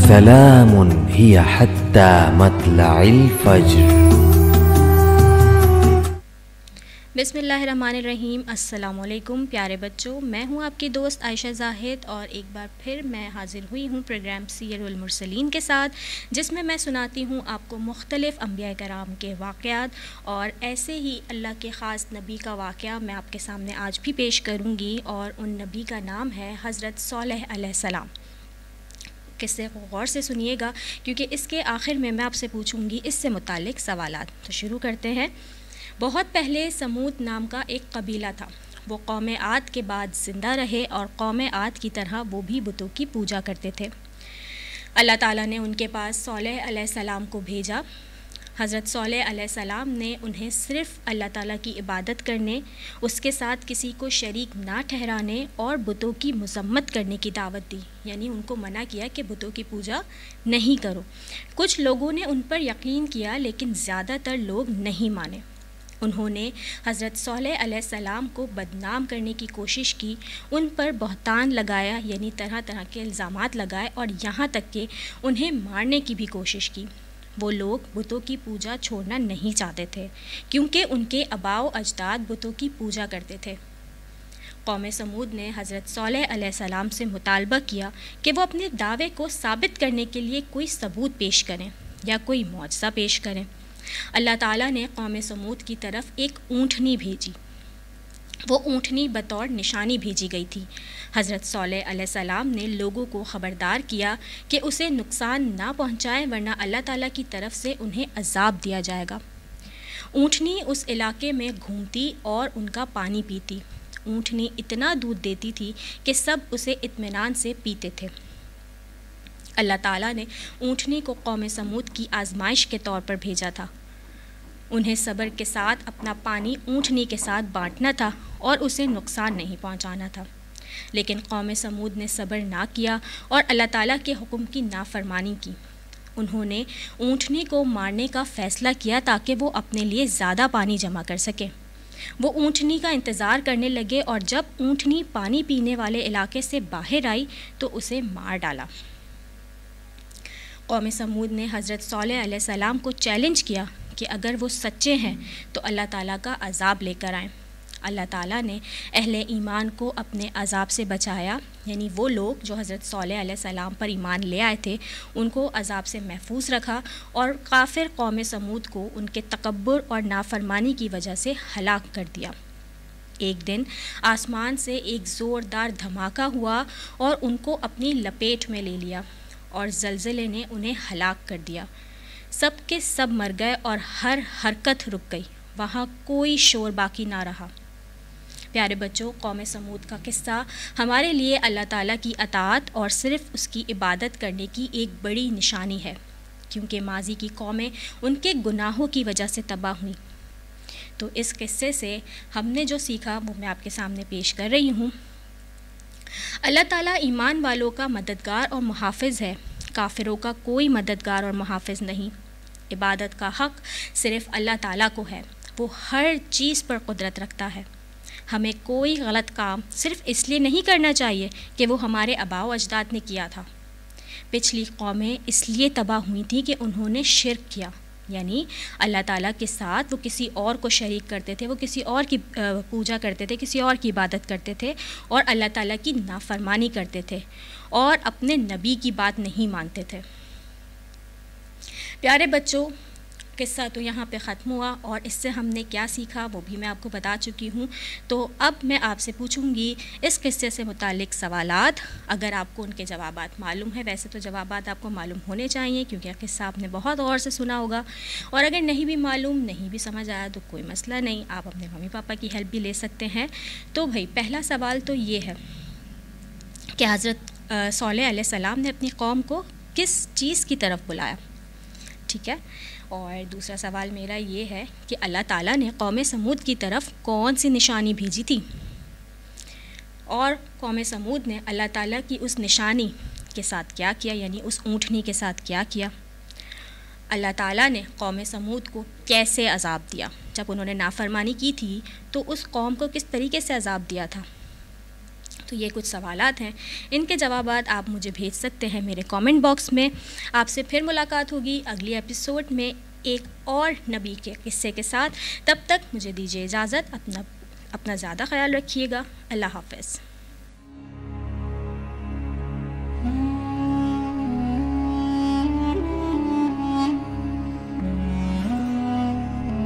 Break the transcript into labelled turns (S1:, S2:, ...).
S1: سلام هي حتى مطلع الفجر۔
S2: بسم اللہ الرحمن الرحیم۔ السلام علیکم پیارے بچوں، میں ہوں آپ کی دوست عائشہ زاہد اور ایک بار پھر میں حاضر ہوئی ہوں پروگرام سیر المرسلین کے ساتھ، جس میں میں سناتی ہوں آپ کو مختلف انبیاء کرام کے واقعات، اور ایسے ہی اللہ کے خاص نبی کا واقعہ میں آپ کے سامنے آج بھی پیش کروں گی، اور ان نبی کا نام ہے حضرت صالح علیہ السلام۔ قصے کو غور سے سنیے گا کیونکہ اس کے آخر میں آپ سے پوچھوں گی اس سے متعلق سوالات۔ تو شروع کرتے ہیں۔ بہت پہلے سمود نام کا ایک قبیلہ تھا۔ وہ قوم عاد کے بعد زندہ رہے اور قوم عاد کی طرح وہ بھی بتوں کی پوجا کرتے تھے۔ اللہ تعالیٰ نے ان کے پاس صالح علیہ السلام کو بھیجا۔ حضرت صالح علیہ السلام نے انہیں صرف اللہ تعالیٰ کی عبادت کرنے، اس کے ساتھ کسی کو شریک نہ ٹھہرانے اور بتوں کی مذمت کرنے کی دعوت دی، یعنی ان کو منع کیا کہ بتوں کی پوجا نہیں کرو۔ کچھ لوگوں نے ان پر یقین کیا لیکن زیادہ تر لوگ نہیں مانے۔ انہوں نے حضرت صالح علیہ السلام کو بدنام کرنے کی کوشش کی، ان پر بہتان لگایا، یعنی طرح طرح کے الزامات لگائے، اور یہاں تک کہ انہیں مارنے کی بھی کوشش کی۔ وہ لوگ بتوں کی پوجا چھوڑنا نہیں چاہتے تھے کیونکہ ان کے آباء و اجداد بتوں کی پوجا کرتے تھے۔ قوم سمود نے حضرت صالح علیہ السلام سے مطالبہ کیا کہ وہ اپنے دعوے کو ثابت کرنے کے لیے کوئی ثبوت پیش کریں یا کوئی معجزہ پیش کریں۔ اللہ تعالیٰ نے قوم سمود کی طرف ایک اونٹنی بھیجی۔ وہ اونٹنی بطور نشانی بھیجی گئی تھی۔ حضرت صالح علیہ السلام نے لوگوں کو خبردار کیا کہ اسے نقصان نہ پہنچائیں ورنہ اللہ تعالیٰ کی طرف سے انہیں عذاب دیا جائے گا۔ اونٹنی اس علاقے میں گھومتی اور ان کا پانی پیتی۔ اونٹنی اتنا دودھ دیتی تھی کہ سب اسے اطمینان سے پیتے تھے۔ اللہ تعالیٰ نے اونٹنی کو قوم سمود کی آزمائش کے طور پر بھیجا تھا۔ انہیں صبر کے ساتھ اپنا پانی اونٹنی کے ساتھ بانٹنا تھا اور اسے نقصان نہیں پہنچانا تھا، لیکن قوم سمود نے صبر نہ کیا اور اللہ تعالیٰ کے حکم کی نافرمانی کی۔ انہوں نے اونٹنی کو مارنے کا فیصلہ کیا تاکہ وہ اپنے لیے زیادہ پانی جمع کر سکیں۔ وہ اونٹنی کا انتظار کرنے لگے اور جب اونٹنی پانی پینے والے علاقے سے باہر آئی تو اسے مار ڈالا۔ قوم سمود نے حضرت صالح علیہ السلام کو چیلنج کیا کہ اگر وہ سچے ہیں تو اللہ تعالیٰ کا عذاب لے کر آئیں۔ اللہ تعالیٰ نے اہل ایمان کو اپنے عذاب سے بچایا، یعنی وہ لوگ جو حضرت صالح علیہ السلام پر ایمان لے آئے تھے ان کو عذاب سے محفوظ رکھا، اور کافر قوم سمود کو ان کے تکبر اور نافرمانی کی وجہ سے ہلاک کر دیا۔ ایک دن آسمان سے ایک زوردار دھماکہ ہوا اور ان کو اپنی لپیٹ میں لے لیا، اور زلزلے نے انہیں ہلاک کر دیا۔ سب کے سب مر گئے اور ہر حرکت رک گئی، وہاں کوئی شور باقی نہ رہا۔ پیارے بچوں، قوم سمود کا قصہ ہمارے لیے اللہ تعالیٰ کی اطاعت اور صرف اس کی عبادت کرنے کی ایک بڑی نشانی ہے، کیونکہ ماضی کی قومیں ان کے گناہوں کی وجہ سے تباہ ہوئیں۔ تو اس قصے سے ہم نے جو سیکھا وہ میں آپ کے سامنے پیش کر رہی ہوں۔ اللہ تعالیٰ ایمان والوں کا مددگار اور محافظ ہے، کافروں کا کوئی مددگار اور محافظ نہیں۔ عبادت کا حق صرف اللہ تعالیٰ کو ہے، وہ ہر چیز پر قدرت رکھتا ہے۔ ہمیں کوئی غلط کام صرف اس لیے نہیں کرنا چاہیے کہ وہ ہمارے آباء و اجداد نے کیا تھا۔ پچھلی قومیں اس لیے تباہ ہوئی تھیں کہ انہوں نے شرک کیا، یعنی اللہ تعالیٰ کے ساتھ وہ کسی اور کو شریک کرتے تھے، وہ کسی اور کی پوجا کرتے تھے، کسی اور کی عبادت کرتے تھے، اور اللہ تعالیٰ کی نافرمانی کرتے تھے اور اپنے نبی کی بات نہیں مانتے تھے۔ پیارے بچوں، قصہ تو یہاں پہ ختم ہوا اور اس سے ہم نے کیا سیکھا وہ بھی میں آپ کو بتا چکی ہوں۔ تو اب میں آپ سے پوچھوں گی اس قصے سے متعلق سوالات، اگر آپ کو ان کے جوابات معلوم ہیں۔ ویسے تو جوابات آپ کو معلوم ہونے چاہیے کیونکہ قصہ آپ نے بہت غور سے سنا ہوگا، اور اگر نہیں بھی معلوم، نہیں بھی سمجھ آیا تو کوئی مسئلہ نہیں، آپ اپنے ممی پاپا کی ہیلپ بھی لے سکتے ہیں۔ تو بھائی پہلا سوال تو یہ ہے کہ حضرت صالح علیہ السلام نے اپنی قوم کو کس چیز کی طرف بلایا؟ ٹھیک ہے، اور دوسرا سوال میرا یہ ہے کہ اللہ تعالیٰ نے قوم سمود کی طرف کون سی نشانی بھیجی تھی، اور قوم سمود نے اللہ تعالیٰ کی اس نشانی کے ساتھ کیا کیا، یعنی اس اونٹنی کے ساتھ کیا کیا؟ اللہ تعالیٰ نے قوم سمود کو کیسے عذاب دیا؟ جب انہوں نے نافرمانی کی تھی تو اس قوم کو کس طریقے سے عذاب دیا تھا؟ تو یہ کچھ سوالات ہیں، ان کے جوابات آپ مجھے بھیج سکتے ہیں میرے کامنٹ باکس میں۔ آپ سے پھر ملاقات ہوگی اگلی ایپیسوڈ میں ایک اور نبی کے قصے کے ساتھ۔ تب تک مجھے دیجیے اجازت، اپنا زیادہ خیال رکھیے گا۔ اللہ حافظ۔